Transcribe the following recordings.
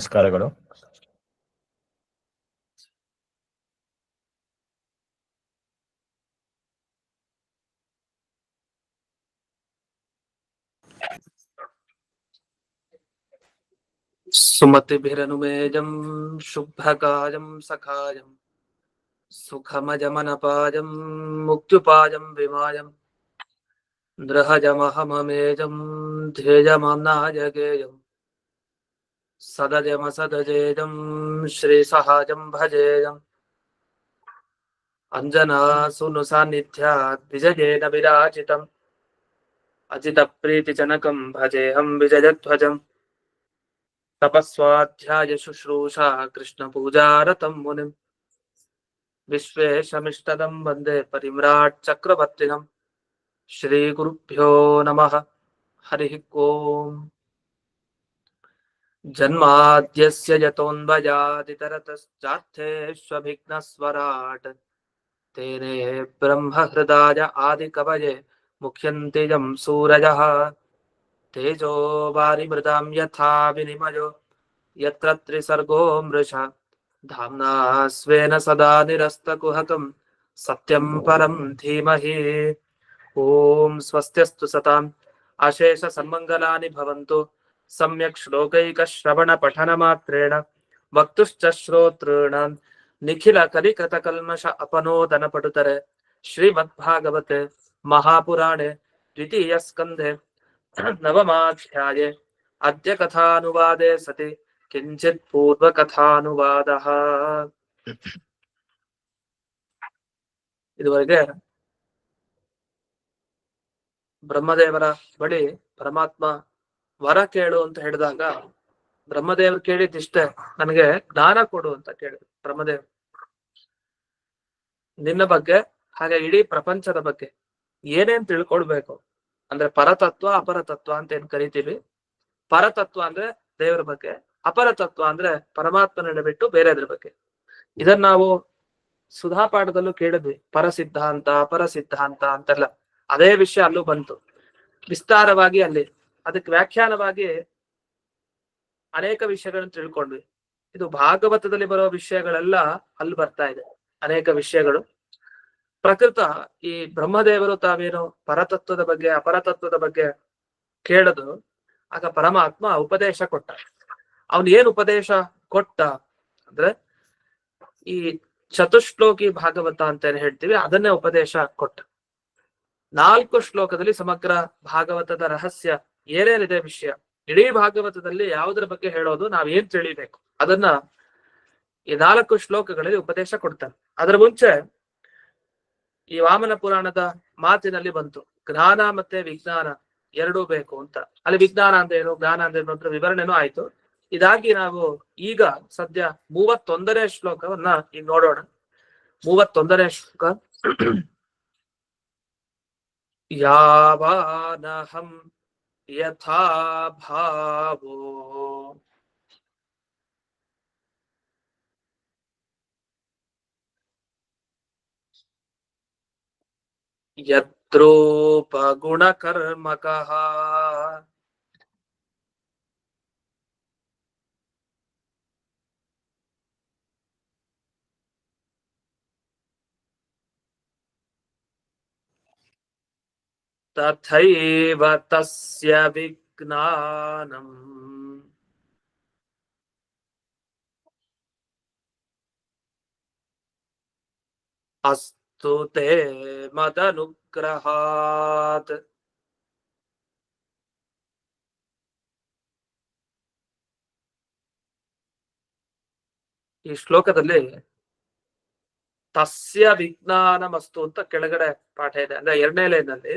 ನಮಸ್ಕಾರಗಳು. ಸುಮತಿಭಿರನುಮೇಜಂ ಶುಭ್ರಕಾಯಂ ಸಖಾಯಂ ಸುಖಮಜಮನಪಾಯಂ ಮುಕ್ತ್ಯುಪಾಯಂ ವಿಮಾಯಂ ದೃಹಜಮಹಮಮೇಜಂ ಧ್ಯೇಯಮಾಮ್ನಾಯಗೇಯಂ ಸದಜಮಸದಜೇಜಂ ಶ್ರೀಸಹಾಜಂ ಭಜೇಯಂ ಅಂಜನಾಸುನು ಸಾನ್ನಿಧ್ಯಾತ್ ವಿಜಯೇನ ವಿರಾಜಿತಂ ಅಜಿತಪ್ರೀತಿಜನಕಂ ಭಜೇಹಂ ವಿಜಯಧ್ವಜಂ ತಪಸ್ವಾಧ್ಯಾಯ ಶುಶ್ರೂಷಾ ಕೃಷ್ಣ ಪೂಜಾರತಂ ಮುನಿಂ ವಿಶ್ವೇಶಮಿಷ್ಟದಂ ವಂದೇ ಪರಿಮ್ರಾಟ್ ಚಕ್ರವರ್ತಿನಂ. ಶ್ರೀ ಗುರುಭ್ಯೋ ನಮಃ. ಹರಿ ಓಂ. ಜನ್ಮಾದ್ಯಸ್ಯ ಯತೋನ್ವಯಾದಿತರತಶ್ಚಾರ್ಥೇಷ್ವಭಿಘ್ನಸ್ವರಾಟ್ ತೇನೇ ಬ್ರಹ್ಮ ಹೃದಯ ಆದಿಕವಯೇ ಮುಖ್ಯಂತಿ ಯಂ ಸೂರಯಃ. ತೇಜೋ ವಾರಿಮೃತಾಂ ಯಥಾ ವಿನಿಮಯೋ ಯತ್ರ ತ್ರಿಸರ್ಗೋ ಮೃಷಾ ಧಾಮ್ನಾ ಸ್ವೇನ ಸದಾ ನಿರಸ್ತಕುಹಕಂ ಸತ್ಯಂ ಪರಂ ಧೀಮಹಿ. ಓಂ ಸ್ವಸ್ತ್ಯಸ್ತು ಸತಾಂ ಅಶೇಷ ಸನ್ಮಂಗಲಾನಿ ಭವಂತು. ಸಮ್ಯಕ್ ಶ್ಲೋಕೈಕ ಶ್ರವಣ ಪಠನ ಮಾತ್ರೇಣ ವಕ್ತುಶ್ಚ ಶ್ರೋತॄಣಾಂ ನಿಖಿಲ ಕಲಿಕೃತ ಕಲ್ಮಷ ಅಪನೋದನ ಪಟುತರೆ. ಶ್ರೀಮದ್ಭಾಗವತೆ ಮಹಾಪುರಾಣೆ ದ್ವಿತೀಯ ಸ್ಕಂಧೆ ನವಮಾಧ್ಯಾಯೇ ಅದ್ಯ ಕಥಾನುವಾದೆ ಸತಿ ಕಿಂಚಿತ್ ಪೂರ್ವ ಕಥಾನುವಾದಃ. ಇದುವರೆಗೆ ಬ್ರಹ್ಮದೇವರ ಬಳಿ ಪರಮಾತ್ಮ ವರ ಕೇಳು ಅಂತ ಹೇಳಿದಾಗ ಬ್ರಹ್ಮದೇವರು ಕೇಳಿದಿಷ್ಟೇ, ನನಗೆ ಜ್ಞಾನ ಕೊಡು ಅಂತ ಕೇಳಿದ್ರು ಬ್ರಹ್ಮದೇವ್. ನಿನ್ನ ಬಗ್ಗೆ ಹಾಗೆ ಇಡೀ ಪ್ರಪಂಚದ ಬಗ್ಗೆ ಏನೇನ್ ತಿಳ್ಕೊಳ್ಬೇಕು ಅಂದ್ರೆ ಪರತತ್ವ ಅಪರತತ್ವ ಅಂತ ಏನ್ ಕರಿತೀವಿ. ಪರತತ್ವ ಅಂದ್ರೆ ದೇವರ ಬಗ್ಗೆ, ಅಪರತತ್ವ ಅಂದ್ರೆ ಪರಮಾತ್ಮನ ಬಿಟ್ಟು ಬೇರೆದ್ರ ಬಗ್ಗೆ. ಇದನ್ನ ನಾವು ಸುಧಾಪಾಠದಲ್ಲೂ ಕೇಳಿದ್ವಿ. ಪರಸಿದ್ಧಾಂತ ಅಪರಸಿದ್ಧಾಂತ ಅಂತೆಲ್ಲ ಅದೇ ವಿಷಯ ಅಲ್ಲೂ ಬಂತು ವಿಸ್ತಾರವಾಗಿ. ಅಲ್ಲಿ ಅದಕ್ಕೆ ವ್ಯಾಖ್ಯಾನವಾಗಿ ಅನೇಕ ವಿಷಯಗಳನ್ನು ತಿಳ್ಕೊಂಡ್ವಿ. ಇದು ಭಾಗವತದಲ್ಲಿ ಬರೋ ವಿಷಯಗಳೆಲ್ಲ ಅಲ್ಲಿ ಬರ್ತಾ ಇದೆ. ಅನೇಕ ವಿಷಯಗಳು ಪ್ರಕೃತ ಈ ಬ್ರಹ್ಮದೇವರು ತಾವೇನು ಪರತತ್ವದ ಬಗ್ಗೆ ಅಪರತತ್ವದ ಬಗ್ಗೆ ಕೇಳದು. ಆಗ ಪರಮಾತ್ಮ ಉಪದೇಶ ಕೊಟ್ಟ. ಅವನ್ ಏನ್ ಉಪದೇಶ ಕೊಟ್ಟ ಅಂದ್ರೆ ಈ ಚತುಶ್ಲೋಕಿ ಭಾಗವತ ಅಂತ ಏನ್ ಹೇಳ್ತೀವಿ ಅದನ್ನೇ ಉಪದೇಶ ಕೊಟ್ಟ. 4 ಶ್ಲೋಕದಲ್ಲಿ ಸಮಗ್ರ ಭಾಗವತದ ರಹಸ್ಯ ಏನೇನಿದೆ ವಿಷಯ, ಇಡೀ ಭಾಗವತದಲ್ಲಿ ಯಾವುದರ ಬಗ್ಗೆ ಹೇಳೋದು, ನಾವೇನ್ ತಿಳಿಬೇಕು ಅದನ್ನ ಈ 4 ಶ್ಲೋಕಗಳಲ್ಲಿ ಉಪದೇಶ ಕೊಡ್ತಾನೆ. ಅದರ ಮುಂಚೆ ಈ ವಾಮನ ಪುರಾಣದ ಮಾತಿನಲ್ಲಿ ಬಂತು ಜ್ಞಾನ ಮತ್ತೆ ವಿಜ್ಞಾನ ಎರಡೂ ಬೇಕು ಅಂತ. ಅಲ್ಲಿ ವಿಜ್ಞಾನ ಅಂದ್ರೆ ಏನು, ಜ್ಞಾನ ಅಂದ್ರೆ ಏನು ಅಂತ ವಿವರಣೆನೂ ಆಯ್ತು. ಇದಾಗಿ ನಾವು ಈಗ ಸದ್ಯ 31ನೇ ಶ್ಲೋಕವನ್ನ ಈಗ ನೋಡೋಣ. 31ನೇ ಶ್ಲೋಕ. ಯಾವಾನಹಂ ಯಥಾ ಭಾವೋ ಯತ್ರೋಪಗುಣಕರ್ಮಕಃ ತಥೈವ ತಸ್ಯ ವಿಜ್ಞಾನಂ ಅಸ್ತು ತೇ ಮದನುಗ್ರಹಾತ್. ಈ ಶ್ಲೋಕದಲ್ಲಿ ತಸ್ಯ ವಿಜ್ಞಾನಮಸ್ತು ಅಂತ ಕೆಳಗಡೆ ಪಾಠ ಇದೆ. ಅಂದ್ರೆ 2ನೇ ಲೈನಲ್ಲಿ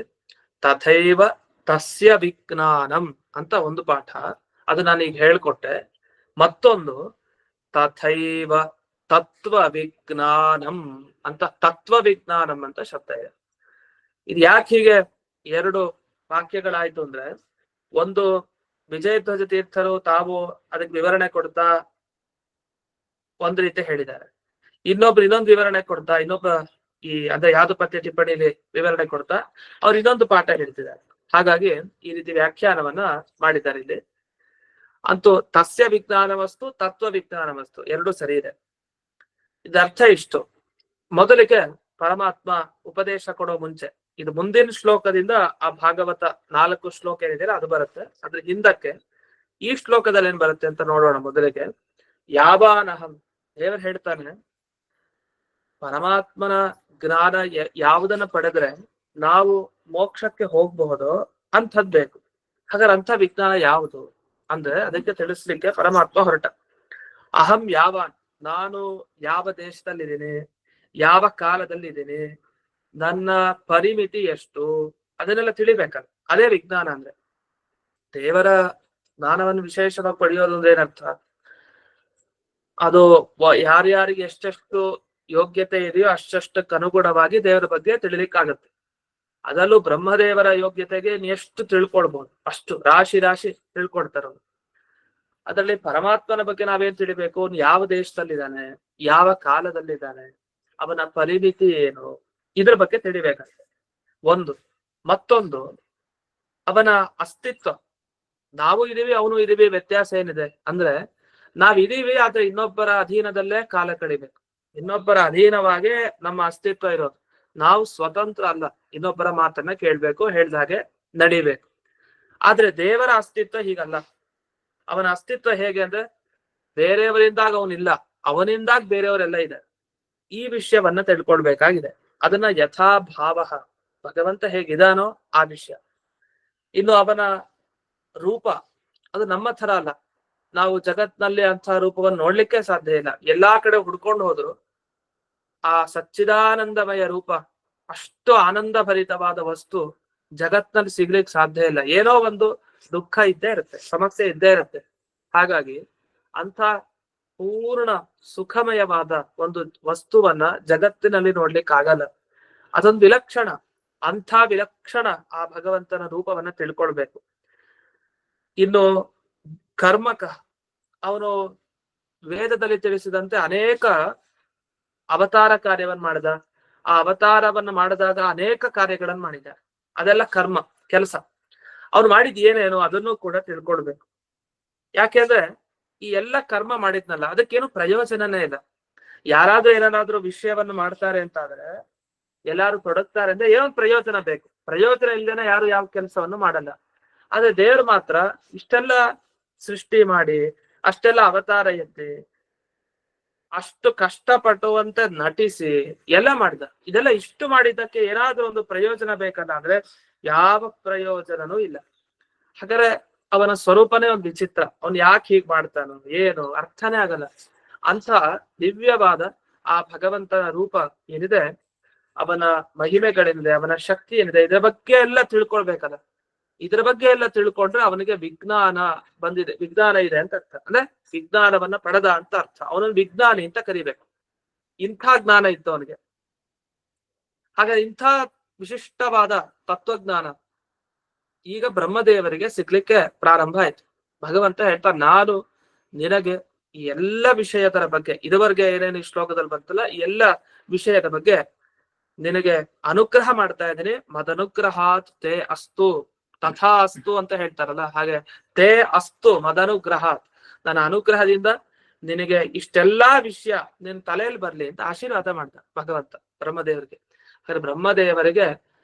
ತಥೈವ ತಸ್ಯ ವಿಜ್ಞಾನಂ ಅಂತ ಒಂದು ಪಾಠ, ಅದು ನಾನೀಗ ಹೇಳ್ಕೊಟ್ಟೆ. ಮತ್ತೊಂದು ತಥೈವ ತತ್ವ ವಿಜ್ಞಾನಂ ಅಂತ, ತತ್ವ ವಿಜ್ಞಾನಂ ಅಂತ ಶಬ್ದ ಇದೆ. ಇದು ಯಾಕೆ ಹೀಗೆ 2 ವಾಕ್ಯಗಳಾಯ್ತು ಅಂದ್ರೆ, ಒಂದು ವಿಜಯಧ್ವಜ ತೀರ್ಥರು ತಾವು ಅದಕ್ಕೆ ವಿವರಣೆ ಕೊಡ್ತಾ ಒಂದ್ ರೀತಿ ಹೇಳಿದ್ದಾರೆ, ಇನ್ನೊಬ್ರು ಇನ್ನೊಂದು ವಿವರಣೆ ಕೊಡ್ತಾ, ಇನ್ನೊಬ್ಬ ಈ ಅಂದ್ರೆ ಯಾವ್ದು ಪದ್ಯ ಟಿಪ್ಪಣಿಲಿ ವಿವರಣೆ ಕೊಡ್ತಾ ಅವ್ರು ಇನ್ನೊಂದು ಪಾಠ ಹೇಳ್ತಿದ್ದಾರೆ. ಹಾಗಾಗಿ ಈ ರೀತಿ ವ್ಯಾಖ್ಯಾನವನ್ನ ಮಾಡಿದ್ದಾರೆ ಇಲ್ಲಿ. ಅಂತೂ ತಸ್ಯ ವಿಜ್ಞಾನ ವಸ್ತು ತತ್ವ ವಿಜ್ಞಾನ ವಸ್ತು ಎರಡು ಸರಿ ಇದೆ. ಇದರ್ಥ ಇಷ್ಟು. ಮೊದಲಿಗೆ ಪರಮಾತ್ಮ ಉಪದೇಶ ಕೊಡೋ ಮುಂಚೆ, ಇದು ಮುಂದಿನ ಶ್ಲೋಕದಿಂದ ಆ ಭಾಗವತ 4 ಶ್ಲೋಕ ಏನಿದೆ ಅದು ಬರುತ್ತೆ. ಅದ್ರ ಹಿಂದಕ್ಕೆ ಈ ಶ್ಲೋಕದಲ್ಲಿ ಏನ್ ಬರುತ್ತೆ ಅಂತ ನೋಡೋಣ. ಮೊದಲಿಗೆ ಯಾವಾನಹಂ, ದೇವರು ಹೇಳ್ತಾನೆ ಪರಮಾತ್ಮನ ಜ್ಞಾನ ಯಾವುದನ್ನ ಪಡೆದ್ರೆ ನಾವು ಮೋಕ್ಷಕ್ಕೆ ಹೋಗ್ಬಹುದೋ ಅಂಥದ್ ಬೇಕು. ಹಾಗಾದ್ರೆ ಅಂಥ ವಿಜ್ಞಾನ ಯಾವುದು ಅಂದ್ರೆ ಅದಕ್ಕೆ ತಿಳಿಸ್ಲಿಕ್ಕೆ ಪರಮಾತ್ಮ ಹೊರಟ. ಅಹಂ ಯಾವಾನ್, ನಾನು ಯಾವ ದೇಶದಲ್ಲಿದ್ದೀನಿ, ಯಾವ ಕಾಲದಲ್ಲಿದ್ದೀನಿ, ನನ್ನ ಪರಿಮಿತಿ ಎಷ್ಟು, ಅದನ್ನೆಲ್ಲ ತಿಳಿಬೇಕಲ್ಲ. ಅದೇ ವಿಜ್ಞಾನ ಅಂದ್ರೆ. ದೇವರ ಜ್ಞಾನವನ್ನು ವಿಶೇಷವಾಗಿ ಪಡೆಯೋದು ಅಂದ್ರೆ ಏನರ್ಥ, ಅದು ಯಾರ್ಯಾರಿಗೆ ಎಷ್ಟೆಷ್ಟು ಯೋಗ್ಯತೆ ಇದೆಯೋ ಅಷ್ಟಷ್ಟಕ್ಕೆ ಅನುಗುಣವಾಗಿ ದೇವರ ಬಗ್ಗೆ ತಿಳಿಲಿಕ್ಕಾಗತ್ತೆ. ಅದರಲ್ಲೂ ಬ್ರಹ್ಮದೇವರ ಯೋಗ್ಯತೆಗೆ ಎಷ್ಟು ತಿಳ್ಕೊಳ್ಬಹುದು, ಅಷ್ಟು ರಾಶಿ ರಾಶಿ ತಿಳ್ಕೊಡ್ತಾರ. ಅದರಲ್ಲಿ ಪರಮಾತ್ಮನ ಬಗ್ಗೆ ನಾವೇನ್ ತಿಳಿಬೇಕು, ಅವನು ಯಾವ ದೇಶದಲ್ಲಿದ್ದಾನೆ, ಯಾವ ಕಾಲದಲ್ಲಿದ್ದಾನೆ, ಅವನ ಪರಿಮಿತಿ ಏನು, ಇದ್ರ ಬಗ್ಗೆ ತಿಳಿಬೇಕಂತೆ ಒಂದು. ಮತ್ತೊಂದು ಅವನ ಅಸ್ತಿತ್ವ. ನಾವು ಇದೀವಿ ಅವನು ಇದೀವಿ, ವ್ಯತ್ಯಾಸ ಏನಿದೆ ಅಂದ್ರೆ ನಾವಿದೀವಿ ಆದ್ರೆ ಇನ್ನೊಬ್ಬರ ಅಧೀನದಲ್ಲೇ ಕಾಲ ಕಳಿಬೇಕು, ಇನ್ನೊಬ್ಬರ ಅಧೀನವಾಗೇ ನಮ್ಮ ಅಸ್ತಿತ್ವ ಇರೋದು. ನಾವು ಸ್ವತಂತ್ರ ಅಲ್ಲ, ಇನ್ನೊಬ್ಬರ ಮಾತನ್ನ ಕೇಳ್ಬೇಕು, ಹೇಳ್ದಾಗೆ ನಡಿಬೇಕು. ಆದ್ರೆ ದೇವರ ಅಸ್ತಿತ್ವ ಹೀಗಲ್ಲ. ಅವನ ಅಸ್ತಿತ್ವ ಹೇಗೆ ಅಂದ್ರೆ ಬೇರೆಯವರಿಂದಾಗ ಅವನಿಲ್ಲ, ಅವನಿಂದಾಗ ಬೇರೆಯವರೆಲ್ಲ ಇದೆ. ಈ ವಿಷಯವನ್ನ ತಿಳ್ಕೊಳ್ಬೇಕಾಗಿದೆ. ಅದನ್ನ ಯಥಾಭಾವ, ಭಗವಂತ ಹೇಗಿದಾನೋ ಆ ವಿಷಯ. ಇನ್ನು ಅವನ ರೂಪ ಅದು ನಮ್ಮ ತರ ಅಲ್ಲ. ನಾವು ಜಗತ್ನಲ್ಲಿ ಅಂಥ ರೂಪವನ್ನು ನೋಡ್ಲಿಕ್ಕೆ ಸಾಧ್ಯ ಇಲ್ಲ. ಎಲ್ಲಾ ಕಡೆ ಹುಡ್ಕೊಂಡು ಹೋದ್ರು ಆ ಸಚ್ಚಿದಾನಂದಮಯ ರೂಪ, ಅಷ್ಟು ಆನಂದ ಭರಿತವಾದ ವಸ್ತು ಜಗತ್ನಲ್ಲಿ ಸಿಗ್ಲಿಕ್ಕೆ ಸಾಧ್ಯ ಇಲ್ಲ. ಏನೋ ಒಂದು ದುಃಖ ಇದ್ದೇ ಇರುತ್ತೆ, ಸಮಸ್ಯೆ ಇದ್ದೇ ಇರುತ್ತೆ. ಹಾಗಾಗಿ ಅಂಥ ಪೂರ್ಣ ಸುಖಮಯವಾದ ಒಂದು ವಸ್ತುವನ್ನ ಜಗತ್ತಿನಲ್ಲಿ ನೋಡ್ಲಿಕ್ಕೆ ಆಗಲ್ಲ. ಅದೊಂದು ವಿಲಕ್ಷಣ. ಅಂಥ ವಿಲಕ್ಷಣ ಆ ಭಗವಂತನ ರೂಪವನ್ನ ತಿಳ್ಕೊಳ್ಬೇಕು. ಇನ್ನು ಕರ್ಮಕ, ಅವನು ವೇದದಲ್ಲಿ ತಿಳಿಸಿದಂತೆ ಅನೇಕ ಅವತಾರ ಕಾರ್ಯವನ್ನ ಮಾಡಿದ. ಆ ಅವತಾರವನ್ನ ಮಾಡಿದಾಗ ಅನೇಕ ಕಾರ್ಯಗಳನ್ನ ಮಾಡಿದ. ಅದೆಲ್ಲ ಕರ್ಮ, ಕೆಲಸ. ಅವ್ನು ಮಾಡಿದ್ ಏನೇನು ಅದನ್ನು ಕೂಡ ತಿಳ್ಕೊಳ್ಬೇಕು. ಯಾಕೆಂದ್ರೆ ಈ ಎಲ್ಲ ಕರ್ಮ ಮಾಡಿದ್ನಲ್ಲ ಅದಕ್ಕೇನು ಪ್ರಯೋಜನನೇ ಇಲ್ಲ. ಯಾರಾದ್ರೂ ಏನಾದ್ರೂ ವಿಷಯವನ್ನು ಮಾಡ್ತಾರೆ ಅಂತ ಆದ್ರೆ, ಎಲ್ಲಾರು ತೊಡಗ್ತಾರೆ ಅಂದ್ರೆ ಏನೋ ಪ್ರಯೋಜನ ಬೇಕು. ಪ್ರಯೋಜನ ಇಲ್ದೇನೆ ಯಾರು ಯಾವ ಕೆಲಸವನ್ನು ಮಾಡಲ್ಲ. ಆದ್ರೆ ದೇವ್ರು ಮಾತ್ರ ಇಷ್ಟೆಲ್ಲ ಸೃಷ್ಟಿ ಮಾಡಿ, ಅಷ್ಟೆಲ್ಲ ಅವತಾರ ಎತ್ತಿ, ಅಷ್ಟು ಕಷ್ಟಪಟ್ಟುವಂತೆ ನಟಿಸಿ ಎಲ್ಲ ಮಾಡಿದ. ಇದೆಲ್ಲ ಇಷ್ಟು ಮಾಡಿದ್ದಕ್ಕೆ ಏನಾದ್ರೂ ಒಂದು ಪ್ರಯೋಜನ ಬೇಕಲ್ಲ ಅಂದ್ರೆ ಯಾವ ಪ್ರಯೋಜನನೂ ಇಲ್ಲ. ಹಾಗಾದ್ರೆ ಅವನ ಸ್ವರೂಪನೇ ಒಂದು ವಿಚಿತ್ರ. ಅವನ್ ಯಾಕೆ ಹೀಗ್ ಮಾಡ್ತಾನೋ ಏನು ಅರ್ಥನೇ ಆಗಲ್ಲ. ಅಂತ ದಿವ್ಯವಾದ ಆ ಭಗವಂತನ ರೂಪ ಏನಿದೆ, ಅವನ ಮಹಿಮೆಗಳೇನಿದೆ, ಅವನ ಶಕ್ತಿ ಏನಿದೆ, ಇದ್ರ ಬಗ್ಗೆ ಎಲ್ಲ ತಿಳ್ಕೊಳ್ಬೇಕಲ್ಲ. ಇದ್ರ ಬಗ್ಗೆ ಎಲ್ಲ ತಿಳ್ಕೊಂಡ್ರೆ ಅವನಿಗೆ ವಿಜ್ಞಾನ ಬಂದಿದೆ, ವಿಜ್ಞಾನ ಇದೆ ಅಂತ ಅರ್ಥ. ಅಂದ್ರೆ ವಿಜ್ಞಾನವನ್ನ ಪಡೆದ ಅಂತ ಅರ್ಥ. ಅವನನ್ನು ವಿಜ್ಞಾನಿ ಅಂತ ಕರಿಬೇಕು. ಇಂಥ ಜ್ಞಾನ ಇತ್ತು ಅವನಿಗೆ. ಹಾಗಾದ್ರೆ ಇಂಥ ವಿಶಿಷ್ಟವಾದ ತತ್ವಜ್ಞಾನ ಈಗ ಬ್ರಹ್ಮದೇವರಿಗೆ ಸಿಗ್ಲಿಕ್ಕೆ ಪ್ರಾರಂಭ ಆಯ್ತು. ಭಗವಂತ ಹೇಳ್ತಾ, ನಾನು ನಿನಗೆ ಈ ಎಲ್ಲ ವಿಷಯದ ಬಗ್ಗೆ, ಇದುವರೆಗೆ ಏನೇನು ಈ ಶ್ಲೋಕದಲ್ಲಿ ಬರ್ತಲ್ಲ, ಈ ಎಲ್ಲ ವಿಷಯದ ಬಗ್ಗೆ ನಿನಗೆ ಅನುಗ್ರಹ ಮಾಡ್ತಾ ಇದ್ದೀನಿ. ಮದನುಗ್ರಹಾತ್ ತೇ ಅಸ್ತು ತಥಾ ಅಸ್ತು ಅಂತ ಹೇಳ್ತಾರಲ್ಲ, ಹಾಗೆ ತೇ ಅಸ್ತು ಮದನುಗ್ರಹಾತ್, ನನ್ನ ಅನುಗ್ರಹದಿಂದ ನಿನಗೆ ಇಷ್ಟೆಲ್ಲಾ ವಿಷಯ ನಿನ್ ತಲೆಯಲ್ಲಿ ಬರ್ಲಿ ಅಂತ ಆಶೀರ್ವಾದ ಮಾಡ್ದ ಭಗವಂತ ಬ್ರಹ್ಮದೇವರಿಗೆ. ಹಾಗೆ ಬ್ರಹ್ಮದೇವರಿಗೆ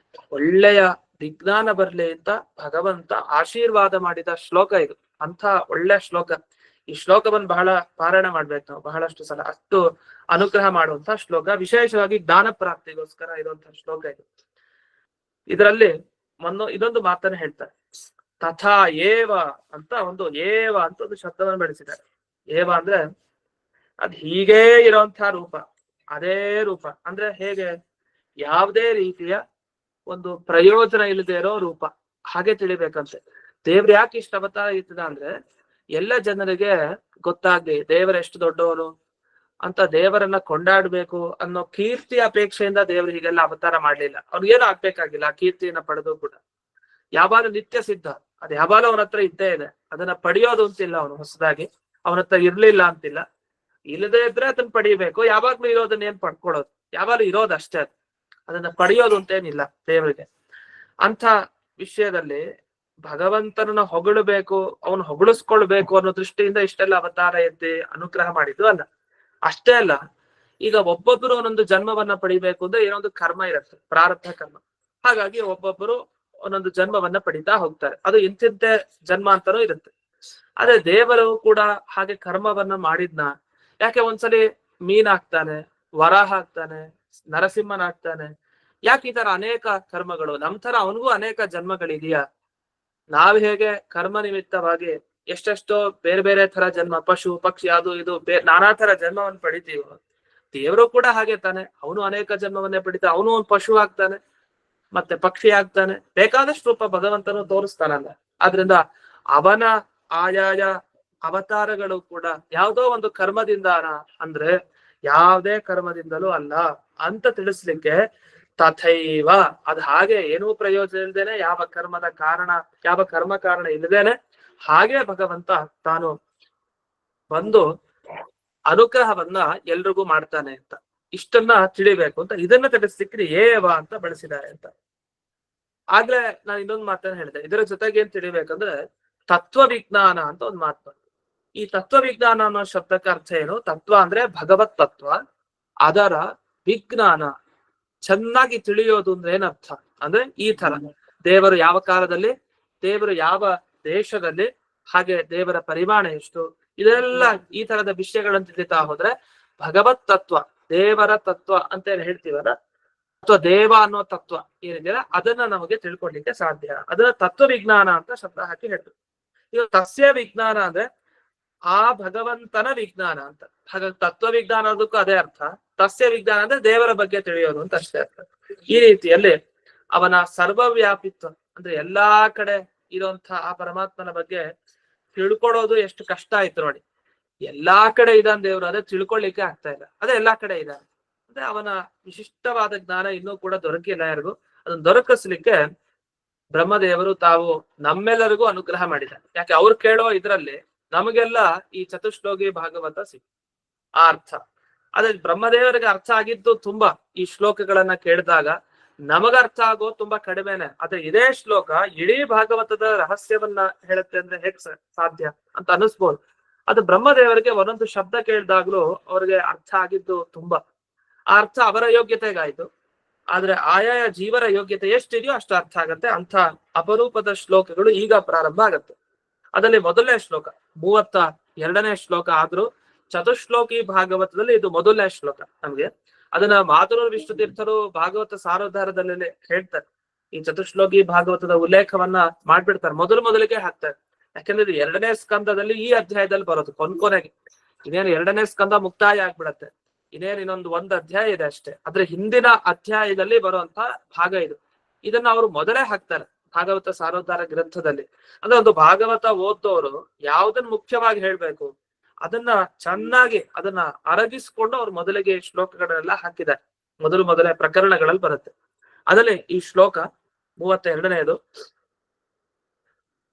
ಒಳ್ಳೆಯ ವಿಜ್ಞಾನ ಬರ್ಲಿ ಅಂತ ಭಗವಂತ ಆಶೀರ್ವಾದ ಮಾಡಿದ ಶ್ಲೋಕ ಇದು. ಅಂತ ಒಳ್ಳೆ ಶ್ಲೋಕ. ಈ ಶ್ಲೋಕವನ್ನು ಬಹಳ ಪಾರಾಯಣ ಮಾಡ್ಬೇಕು ನಾವು ಬಹಳಷ್ಟು ಸಲ. ಅಷ್ಟು ಅನುಗ್ರಹ ಮಾಡುವಂತ ಶ್ಲೋಕ, ವಿಶೇಷವಾಗಿ ಜ್ಞಾನ ಪ್ರಾಪ್ತಿಗೋಸ್ಕರ ಇರುವಂತಹ ಶ್ಲೋಕ ಇದು. ಇದರಲ್ಲಿ ಇದೊಂದು ಮಾತನ್ನ ಹೇಳ್ತಾರೆ, ತಥಾ ಏವ ಅಂತ ಒಂದು ಏವ ಅಂತ ಒಂದು ಶಬ್ದವನ್ನು ಬೆಳೆಸಿದ್ದಾರೆ. ಏವ ಅಂದ್ರೆ ಅದ್ ಹೀಗೇ ಇರುವಂತಹ ರೂಪ, ಅದೇ ರೂಪ. ಅಂದ್ರೆ ಹೇಗೆ, ಯಾವುದೇ ರೀತಿಯ ಒಂದು ಪ್ರಯೋಜನ ಇಲ್ಲದೆ ಇರೋ ರೂಪ, ಹಾಗೆ ತಿಳಿಬೇಕಂತೆ. ದೇವ್ರು ಯಾಕೆ ಇಷ್ಟ ಅವತಾರ ಇರ್ತದ ಅಂದ್ರೆ ಎಲ್ಲ ಜನರಿಗೆ ಗೊತ್ತಾಗ್ಲಿ ದೇವರ ಎಷ್ಟು ದೊಡ್ಡವನು ಅಂತ, ದೇವರನ್ನ ಕೊಂಡಾಡ್ಬೇಕು ಅನ್ನೋ ಕೀರ್ತಿ ಅಪೇಕ್ಷೆಯಿಂದ ದೇವರು ಹೀಗೆಲ್ಲ ಅವತಾರ ಮಾಡ್ಲಿಲ್ಲ. ಅವ್ರಿಗೇನು ಆಗ್ಬೇಕಾಗಿಲ್ಲ ಆ ಕೀರ್ತಿಯನ್ನ ಪಡೆದು ಕೂಡ. ಯಾವಾಗಲೂ ನಿತ್ಯ ಸಿದ್ಧ, ಅದು ಯಾವಾಗಲೂ ಅವನ ಹತ್ರ ಇದ್ದೇ ಇದೆ. ಅದನ್ನ ಪಡೆಯೋದು ಅಂತಿಲ್ಲ ಅವನು ಹೊಸದಾಗಿ, ಅವನ ಹತ್ರ ಇರ್ಲಿಲ್ಲ ಅಂತಿಲ್ಲ. ಇಲ್ಲದೆ ಇದ್ರೆ ಅದನ್ನ ಪಡಿಬೇಕು. ಯಾವಾಗ್ಲೂ ಇರೋದನ್ನ ಏನ್ ಪಡ್ಕೊಳ್ಳೋದು, ಯಾವಾಗಲೂ ಇರೋದು ಅಷ್ಟೇ. ಅದು ಅದನ್ನ ಪಡೆಯೋದು ಅಂತೇನಿಲ್ಲ ದೇವರಿಗೆ. ಅಂತ ವಿಷಯದಲ್ಲಿ ಭಗವಂತನನ್ನ ಹೊಗಳಬೇಕು, ಅವನು ಹೊಗಳಿಸ್ಕೊಳ್ಬೇಕು ಅನ್ನೋ ದೃಷ್ಟಿಯಿಂದ ಇಷ್ಟೆಲ್ಲ ಅವತಾರ ಎತ್ತಿ ಅನುಗ್ರಹ ಮಾಡಿದ್ದು ಅಲ್ಲ. ಅಷ್ಟೇ ಅಲ್ಲ, ಈಗ ಒಬ್ಬೊಬ್ಬರು ಒಂದೊಂದು ಜನ್ಮವನ್ನ ಪಡಿಬೇಕು ಅಂದ್ರೆ ಏನೊಂದು ಕರ್ಮ ಇರುತ್ತೆ, ಪ್ರಾರಬ್ಧ ಕರ್ಮ. ಹಾಗಾಗಿ ಒಬ್ಬೊಬ್ಬರು ಒಂದೊಂದು ಜನ್ಮವನ್ನ ಪಡಿತಾ ಹೋಗ್ತಾರೆ. ಅದು ಇಂತಿಂತೆ ಜನ್ಮ ಅಂತಾನೂ ಇರುತ್ತೆ. ಆದ್ರೆ ದೇವರು ಕೂಡ ಹಾಗೆ ಕರ್ಮವನ್ನ ಮಾಡಿದ್ನ. ಯಾಕೆ ಒಂದ್ಸಲಿ ಮೀನಾಗ್ತಾನೆ, ವರಾಹ ಆಗ್ತಾನೆ, ನರಸಿಂಹನಾಗ್ತಾನೆ? ಯಾಕೆ ಈ ತರ ಅನೇಕ ಕರ್ಮಗಳು? ನಮ್ ತರ ಅವನಿಗೂ ಅನೇಕ ಜನ್ಮಗಳಿದೆಯಾ? ನಾವ್ ಹೇಗೆ ಕರ್ಮ ನಿಮಿತ್ತವಾಗಿ ಎಷ್ಟೆಷ್ಟೋ ಬೇರೆ ಬೇರೆ ತರ ಜನ್ಮ, ಪಶು ಪಕ್ಷಿ ಅದು ಇದು ನಾನಾ ತರ ಜನ್ಮವನ್ನು ಪಡಿತೀವ, ದೇವರು ಕೂಡ ಹಾಗೆ ತಾನೆ. ಅವನು ಅನೇಕ ಜನ್ಮವನ್ನೇ ಪಡಿತಾನೆ. ಅವನು ಒಂದು ಪಶು ಆಗ್ತಾನೆ, ಮತ್ತೆ ಪಕ್ಷಿ ಆಗ್ತಾನೆ, ಬೇಕಾದಷ್ಟು ರೂಪ ಭಗವಂತನು ತೋರಿಸ್ತಾನಲ್ಲ. ಆದ್ರಿಂದ ಅವನ ಆಯಾಯ ಅವತಾರಗಳು ಕೂಡ ಯಾವುದೋ ಒಂದು ಕರ್ಮದಿಂದಾನ ಅಂದ್ರೆ ಯಾವುದೇ ಕರ್ಮದಿಂದಲೂ ಅಲ್ಲ ಅಂತ ತಿಳಿಸ್ಲಿಕ್ಕೆ ತಥೈವ, ಅದ್ ಹಾಗೆ ಏನೂ ಪ್ರಯೋಜನ ಇಲ್ದೇನೆ, ಯಾವ ಕರ್ಮದ ಕಾರಣ, ಯಾವ ಕರ್ಮ ಕಾರಣ ಇಲ್ಲದೇನೆ ಹಾಗೆ ಭಗವಂತ ತಾನು ಬಂದು ಅನುಗ್ರಹವನ್ನ ಎಲ್ರಿಗೂ ಮಾಡ್ತಾನೆ ಅಂತ ಇಷ್ಟನ್ನ ತಿಳಿಬೇಕು ಅಂತ ಇದನ್ನ ತಿಳಿಸ್ಲಿಕ್ಕೆ ಏವ ಅಂತ ಬಳಸಿದ್ದಾರೆ ಅಂತ. ಆಗ್ಲೇ ನಾನು ಇನ್ನೊಂದು ಮಾತನ್ನ ಹೇಳಿದೆ. ಇದರ ಜೊತೆಗೆ ಏನ್ ತಿಳಿಬೇಕಂದ್ರೆ ತತ್ವ ವಿಜ್ಞಾನ ಅಂತ ಒಂದು ಮಾತು. ಈ ತತ್ವ ವಿಜ್ಞಾನ ಅನ್ನೋ ಶಬ್ದಕ್ಕೆ ಅರ್ಥ ಏನು? ತತ್ವ ಅಂದ್ರೆ ಭಗವತ್ ತತ್ವ, ಅದರ ವಿಜ್ಞಾನ ಚೆನ್ನಾಗಿ ತಿಳಿಯೋದು ಅಂದ್ರೆ ಏನರ್ಥ ಅಂದ್ರೆ ಈ ತರ ದೇವರು ಯಾವ ಕಾಲದಲ್ಲಿ, ದೇವರು ಯಾವ ದೇಶದಲ್ಲಿ, ಹಾಗೆ ದೇವರ ಪರಿಮಾಣ ಎಷ್ಟು, ಇದೆಲ್ಲ ಈ ತರದ ವಿಷಯಗಳನ್ನು ತಿಳಿತಾ ಹೋದ್ರೆ ಭಗವತ್ ತತ್ವ, ದೇವರ ತತ್ವ ಅಂತ ಏನ್ ಹೇಳ್ತೀವಲ್ಲ, ಅಥವಾ ದೇವ ಅನ್ನೋ ತತ್ವ ಏನಿದೆಯಲ್ಲ ಅದನ್ನ ನಮಗೆ ತಿಳ್ಕೊಳ್ಲಿಕ್ಕೆ ಸಾಧ್ಯ. ಅದನ್ನ ತತ್ವ ವಿಜ್ಞಾನ ಅಂತ ಶಬ್ದ ಹಾಕಿ ಹೇಳ್ತೀವಿ. ಈಗ ತಸ್ಯ ವಿಜ್ಞಾನ ಅಂದ್ರೆ ಆ ಭಗವಂತನ ವಿಜ್ಞಾನ ಅಂತ. ಹಾಗಾಗಿ ತತ್ವ ವಿಜ್ಞಾನ ಅದಕ್ಕೂ ಅದೇ ಅರ್ಥ. ತಸ್ಯ ವಿಜ್ಞಾನ ಅಂದ್ರೆ ದೇವರ ಬಗ್ಗೆ ತಿಳಿಯೋದು ಅಂತ ಅಷ್ಟೇ ಅರ್ಥ. ಈ ರೀತಿಯಲ್ಲಿ ಅವನ ಸರ್ವವ್ಯಾಪಿತ್ವ ಅಂದ್ರೆ ಎಲ್ಲಾ ಕಡೆ ಇರುವಂತಹ ಆ ಪರಮಾತ್ಮನ ಬಗ್ಗೆ ತಿಳ್ಕೊಳ್ಳೋದು ಎಷ್ಟು ಕಷ್ಟ ಆಯ್ತು ನೋಡಿ. ಎಲ್ಲಾ ಕಡೆ ಇದ್ದಾನೆ ದೇವ್ರು, ಅದೇ ತಿಳ್ಕೊಳ್ಳಿಕ್ಕೆ ಆಗ್ತಾ ಇಲ್ಲ. ಅದೇ ಎಲ್ಲಾ ಕಡೆ ಇದ್ದಾನೆ ಅಂದ್ರೆ ಅವನ ವಿಶಿಷ್ಟವಾದ ಜ್ಞಾನ ಇನ್ನೂ ಕೂಡ ದೊರಕಿಲ್ಲ ಯಾರಿಗೂ. ಅದನ್ನ ದೊರಕಿಸ್ಲಿಕ್ಕೆ ಬ್ರಹ್ಮದೇವರು ತಾವು ನಮ್ಮೆಲ್ಲರಿಗೂ ಅನುಗ್ರಹ ಮಾಡಿದ್ದಾರೆ. ಯಾಕೆ ಅವ್ರು ಕೇಳೋ ಇದ್ರಲ್ಲಿ ನಮಗೆಲ್ಲ ಈ ಚತುಶ್ಲೋಕಿ ಭಾಗವತ ಆ ಅರ್ಥ. ಅದೇ ಬ್ರಹ್ಮದೇವರಿಗೆ ಅರ್ಥ ಆಗಿದ್ದು ತುಂಬಾ, ಈ ಶ್ಲೋಕಗಳನ್ನ ಕೇಳಿದಾಗ ನಮಗ ಅರ್ಥ ಆಗೋ ತುಂಬಾ ಕಡಿಮೆನೆ. ಆದ್ರೆ ಇದೇ ಶ್ಲೋಕ ಇಡೀ ಭಾಗವತದ ರಹಸ್ಯವನ್ನ ಹೇಳುತ್ತೆ ಅಂದ್ರೆ ಹೇಗ್ ಸಾಧ್ಯ ಅಂತ ಅನಿಸ್ಬೋದು. ಅದು ಬ್ರಹ್ಮದೇವರಿಗೆ ಒಂದೊಂದು ಶಬ್ದ ಕೇಳಿದಾಗ್ಲೂ ಅವ್ರಿಗೆ ಅರ್ಥ ಆಗಿದ್ದು ತುಂಬಾ. ಆ ಅರ್ಥ ಅವರ ಯೋಗ್ಯತೆಗಾಯ್ತು. ಆದ್ರೆ ಆಯಾಯ ಜೀವರ ಯೋಗ್ಯತೆ ಎಷ್ಟಿದೆಯೋ ಅಷ್ಟು ಅರ್ಥ ಆಗತ್ತೆ. ಅಂತ ಅಪರೂಪದ ಶ್ಲೋಕಗಳು ಈಗ ಪ್ರಾರಂಭ ಆಗತ್ತೆ. ಅದರಲ್ಲಿ ಮೊದಲನೇ ಶ್ಲೋಕ 32ನೇ ಶ್ಲೋಕ ಆದ್ರೂ ಚತುಶ್ಲೋಕಿ ಭಾಗವತದಲ್ಲಿ ಇದು ಮೊದಲನೇ ಶ್ಲೋಕ ನಮ್ಗೆ. ಅದನ್ನ ಮಾತುರೂರು ವಿಷ್ಣು ತೀರ್ಥರು ಭಾಗವತ ಸಾರೋದ್ಧಾರದಲ್ಲಿ ಹೇಳ್ತಾರೆ. ಈ ಚತುಶ್ಲೋಕಿ ಭಾಗವತದ ಉಲ್ಲೇಖವನ್ನ ಮಾಡ್ಬಿಡ್ತಾರೆ, ಮೊದಲಿಗೆ ಹಾಕ್ತಾರೆ. ಯಾಕಂದ್ರೆ ಇದು 2ನೇ ಸ್ಕಂದದಲ್ಲಿ ಈ ಅಧ್ಯಾಯದಲ್ಲಿ ಬರೋದು ಕೊನೆಗೆ. ಇನ್ನೇನು 2ನೇ ಸ್ಕಂದ ಮುಕ್ತಾಯ ಆಗ್ಬಿಡತ್ತೆ. ಇನ್ನೊಂದು ಅಧ್ಯಾಯ ಇದೆ ಅಷ್ಟೇ. ಆದ್ರೆ ಹಿಂದಿನ ಅಧ್ಯಾಯದಲ್ಲಿ ಬರುವಂತ ಭಾಗ ಇದು. ಇದನ್ನ ಅವರು ಮೊದಲೇ ಹಾಕ್ತಾರೆ ಭಾಗವತ ಸಾರೋದ್ಧಾರ ಗ್ರಂಥದಲ್ಲಿ. ಅಂದ್ರೆ ಒಂದು ಭಾಗವತ ಓದ್ದವರು ಯಾವ್ದನ್ನ ಮುಖ್ಯವಾಗಿ ಹೇಳ್ಬೇಕು ಅದನ್ನ ಚೆನ್ನಾಗಿ ಅದನ್ನ ಅರಗಿಸ್ಕೊಂಡು ಅವ್ರು ಮೊದಲಿಗೆ ಶ್ಲೋಕಗಳೆಲ್ಲ ಹಾಕಿದ್ದಾರೆ. ಮೊದಲೇ ಪ್ರಕರಣಗಳಲ್ಲಿ ಬರುತ್ತೆ. ಅದರಲ್ಲಿ ಈ ಶ್ಲೋಕ 32ನೇದು.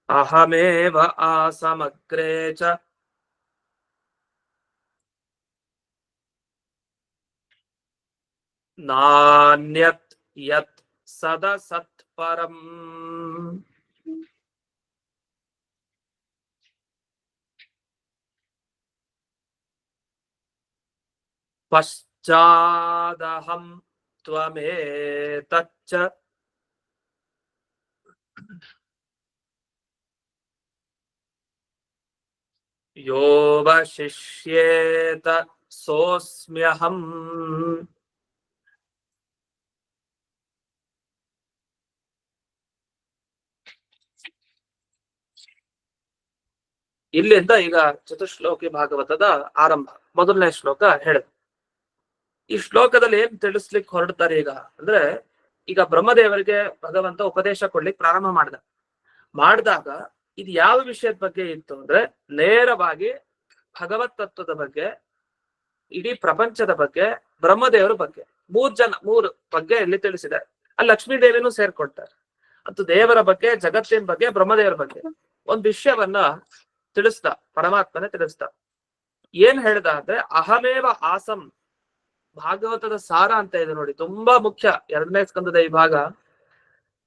ಅಹಮೇವ ಆಸಮಗ್ರೇ ಚ ನಾನ್ಯತ್ ಯತ್ ಸದಸತ್ ಪರಂ ಪಶ್ಚಾದಹಂ ತ್ವಮೇತಚ್ಚ ಯೋವಶಿಷ್ಯೇತ ಸೋಸ್ಮ್ಯಹಂ. ಇಲ್ಲಿಂದ ಈಗ ಚತುಶ್ಲೋಕಿ ಭಾಗವತದ ಆರಂಭ. ಮೊದಲನೇ ಶ್ಲೋಕ ಹೇಳಿದೆ. ಈ ಶ್ಲೋಕದಲ್ಲಿ ಏನ್ ತಿಳಿಸ್ಲಿಕ್ಕೆ ಹೊರಡ್ತಾರೆ ಈಗ ಅಂದ್ರೆ, ಈಗ ಬ್ರಹ್ಮದೇವರಿಗೆ ಭಗವಂತ ಉಪದೇಶ ಕೊಡ್ಲಿಕ್ಕೆ ಪ್ರಾರಂಭ ಮಾಡಿದಾಗ ಇದು ಯಾವ ವಿಷಯದ ಬಗ್ಗೆ ಇತ್ತು ಅಂದ್ರೆ ನೇರವಾಗಿ ಭಗವತ್ ತತ್ವದ ಬಗ್ಗೆ, ಇಡೀ ಪ್ರಪಂಚದ ಬಗ್ಗೆ, ಬ್ರಹ್ಮದೇವರ ಬಗ್ಗೆ, ಮೂರು ಬಗ್ಗೆ ಇಲ್ಲಿ ತಿಳಿಸಿದ್ದಾರೆ. ಅಲ್ಲಿ ಲಕ್ಷ್ಮೀ ದೇವಿನೂ ಸೇರ್ಕೊಳ್ತಾರೆ. ಮತ್ತು ದೇವರ ಬಗ್ಗೆ, ಜಗತ್ತಿನ ಬಗ್ಗೆ, ಬ್ರಹ್ಮದೇವರ ಬಗ್ಗೆ ಒಂದು ವಿಷಯವನ್ನ ತಿಳಿಸ್ತಾ ಪರಮಾತ್ಮನೇ ತಿಳಿಸ್ತಾ ಏನ್ ಹೇಳ್ದ ಅಂದ್ರೆ ಅಹಮೇವ ಆಸಂ. ಭಾಗವತದ ಸಾರ ಅಂತ ಇದೆ ನೋಡಿ, ತುಂಬಾ ಮುಖ್ಯ. 2ನೇ ಸ್ಕಂದದ ಈ ಭಾಗ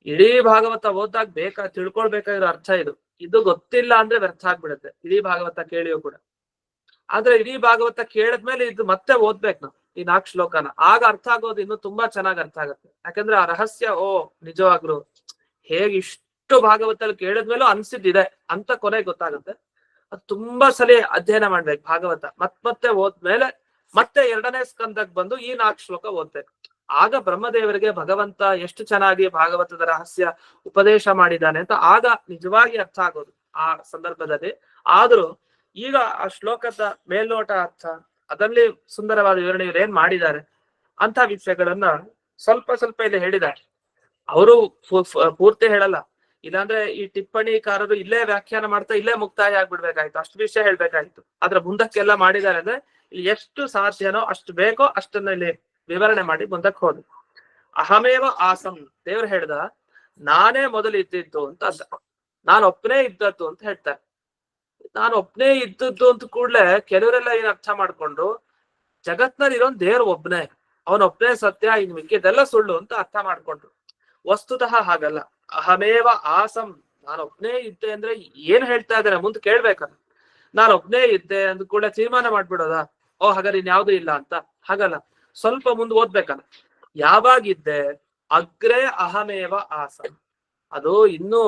ಇಡೀ ಭಾಗವತ ಓದ್ದಾಗ ತಿಳ್ಕೊಳ್ಬೇಕಾಗಿರೋ ಅರ್ಥ ಇದು ಗೊತ್ತಿಲ್ಲ ಅಂದ್ರೆ ವ್ಯರ್ಥ ಆಗ್ಬಿಡುತ್ತೆ ಇಡೀ ಭಾಗವತ ಕೇಳಿಯೂ ಕೂಡ. ಆದ್ರೆ ಇಡೀ ಭಾಗವತ ಕೇಳಿದ್ಮೇಲೆ ಇದು ಮತ್ತೆ ಓದ್ಬೇಕು ನಾವು ಈ 4 ಶ್ಲೋಕನ, ಆಗ ಅರ್ಥ ಆಗೋದು ಇನ್ನು ತುಂಬಾ ಚೆನ್ನಾಗಿ ಅರ್ಥ ಆಗುತ್ತೆ. ಯಾಕಂದ್ರೆ ಆ ರಹಸ್ಯ ನಿಜವಾಗ್ಲು ಹೇಗೆ ಇಷ್ಟು ಭಾಗವತಲ್ಲಿ ಕೇಳಿದ್ಮೇಲೂ ಅನ್ಸಿದ್ದಿದೆ ಅಂತ ಕೊನೆಗೆ ಗೊತ್ತಾಗುತ್ತೆ. ಅದು ತುಂಬಾ ಸಲ ಅಧ್ಯಯನ ಮಾಡ್ಬೇಕು ಭಾಗವತ, ಮತ್ತೆ ಓದ್ಮೇಲೆ ಮತ್ತೆ 2ನೇ ಸ್ಕಂದಕ್ಕೆ ಬಂದು ಈ 4 ಶ್ಲೋಕ ಓದ್ಬೇಕು. ಆಗ ಬ್ರಹ್ಮದೇವರಿಗೆ ಭಗವಂತ ಎಷ್ಟು ಚೆನ್ನಾಗಿ ಭಾಗವತದ ರಹಸ್ಯ ಉಪದೇಶ ಮಾಡಿದ್ದಾನೆ ಅಂತ ಆಗ ನಿಜವಾಗಿ ಅರ್ಥ ಆಗೋದು ಆ ಸಂದರ್ಭದಲ್ಲಿ. ಆದ್ರೂ ಈಗ ಆ ಶ್ಲೋಕದ ಮೇಲ್ನೋಟ ಅರ್ಥ, ಅದರಲ್ಲಿ ಸುಂದರವಾದ ವಿವರಣೆ ಇವ್ರು ಏನ್ ಮಾಡಿದ್ದಾರೆ ಅಂತ ವಿಷಯಗಳನ್ನ ಸ್ವಲ್ಪ ಸ್ವಲ್ಪ ಇಲ್ಲಿ ಹೇಳಿದ್ದಾರೆ. ಅವರು ಪೂರ್ತಿ ಹೇಳಲ್ಲ, ಇಲ್ಲಾಂದ್ರೆ ಈ ಟಿಪ್ಪಣಿಕಾರರು ಇಲ್ಲೇ ವ್ಯಾಖ್ಯಾನ ಮಾಡ್ತಾ ಇಲ್ಲೇ ಮುಕ್ತಾಯ ಆಗ್ಬಿಡ್ಬೇಕಾಯ್ತು, ಅಷ್ಟು ವಿಷಯ ಹೇಳ್ಬೇಕಾಯ್ತು. ಆದ್ರೆ ಮುಂದಕ್ಕೆಲ್ಲ ಮಾಡಿದ್ದಾರೆ ಅಂದ್ರೆ ಇಲ್ಲಿ ಎಷ್ಟು ಸಾಧ್ಯನೋ ಅಷ್ಟು ಬೇಕೋ ಅಷ್ಟನ್ನ ಇಲ್ಲಿ ವಿವರಣೆ ಮಾಡಿ ಮುಂದಕ್ಕೆ ಹೋದ್ರು. ಅಹಮೇವ ಆಸಂ, ದೇವ್ರು ಹೇಳ್ದ ನಾನೇ ಮೊದಲು ಇದ್ದಿದ್ದು ಅಂತ ಅಂದ. ನಾನು ಒಬ್ಬನೇ ಇದ್ದದ್ದು ಅಂತ ಹೇಳ್ತಾರೆ. ನಾನು ಒಬ್ಬನೇ ಇದ್ದದ್ದು ಅಂತ ಕೂಡ್ಲೆ ಕೆಲವರೆಲ್ಲ ಏನ್ ಅರ್ಥ ಮಾಡ್ಕೊಂಡು ಜಗತ್ನಲ್ಲಿ ಇರೋನ್ ದೇವ್ರು ಒಬ್ನೇ, ಅವನೊಬ್ನೇ ಸತ್ಯ, ಇನ್ ಮಿಕ್ಕಿದೆಲ್ಲ ಸುಳ್ಳು ಅಂತ ಅರ್ಥ ಮಾಡ್ಕೊಂಡ್ರು. ವಸ್ತುತಃ ಹಾಗಲ್ಲ. ಅಹಮೇವ ಆಸಂ, ನಾನೊಬ್ನೇ ಇದ್ದೆ ಅಂದ್ರೆ ಏನ್ ಹೇಳ್ತಾ ಇದ್ದಾರೆ ಮುಂದೆ ಕೇಳ್ಬೇಕಲ್ಲ. ನಾನೊಬ್ನೇ ಇದ್ದೆ ಅಂದ ಕೂಡ ತೀರ್ಮಾನ ಮಾಡ್ಬಿಡೋದಾ ಹಾಗಾದ್ರೆ ಇನ್ಯಾವುದೂ ಇಲ್ಲ ಅಂತ? ಹಾಗಲ್ಲ, ಸ್ವಲ್ಪ ಮುಂದೆ ಓದ್ಬೇಕಲ್ಲ. ಯಾವಾಗಿದ್ದೆ? ಅಗ್ರೇ ಅಹಮೇವ ಆಸಂ, ಅದು ಇನ್ನೂ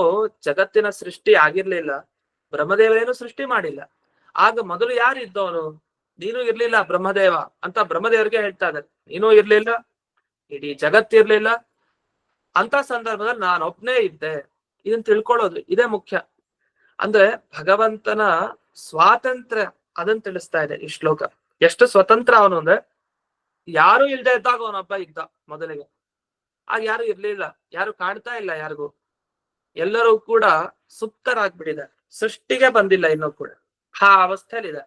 ಜಗತ್ತಿನ ಸೃಷ್ಟಿ ಆಗಿರ್ಲಿಲ್ಲ, ಬ್ರಹ್ಮದೇವರೇನು ಸೃಷ್ಟಿ ಮಾಡಿಲ್ಲ. ಆಗ ಮೊದಲು ಯಾರು ಇದ್ದವನು? ನೀನು ಇರ್ಲಿಲ್ಲ ಬ್ರಹ್ಮದೇವ ಅಂತ ಬ್ರಹ್ಮದೇವರಿಗೆ ಹೇಳ್ತಾ ಇದ್ದಾರೆ. ನೀನು ಇರ್ಲಿಲ್ಲ, ಇಡೀ ಜಗತ್ತಿರ್ಲಿಲ್ಲ, ಅಂತ ಸಂದರ್ಭದಲ್ಲಿ ನಾನೊಬ್ನೇ ಇದ್ದೆ. ಇದನ್ನ ತಿಳ್ಕೊಳ್ಳೋದು ಇದೇ ಮುಖ್ಯ. ಅಂದ್ರೆ ಭಗವಂತನ ಸ್ವಾತಂತ್ರ್ಯ ಅದನ್ನ ತಿಳಿಸ್ತಾ ಇದೆ ಈ ಶ್ಲೋಕ. ಎಷ್ಟು ಸ್ವತಂತ್ರ ಅವನು ಅಂದ್ರೆ, ಯಾರು ಇಲ್ದೇ ಇದ್ದಾಗ ಅವನೊಬ್ಬ ಇದ್ದ ಮೊದಲಿಗೆ. ಆಗ ಯಾರು ಇರ್ಲಿಲ್ಲ, ಯಾರು ಕಾಣ್ತಾ ಇಲ್ಲ ಯಾರಿಗೂ, ಎಲ್ಲರೂ ಕೂಡ ಸುಪ್ತರಾಗ್ಬಿಟ್ಟಿದ್ದಾರೆ, ಸೃಷ್ಟಿಗೆ ಬಂದಿಲ್ಲ ಇನ್ನೂ ಕೂಡ, ಆ ಅವಸ್ಥೆಯಲ್ಲಿದೆ.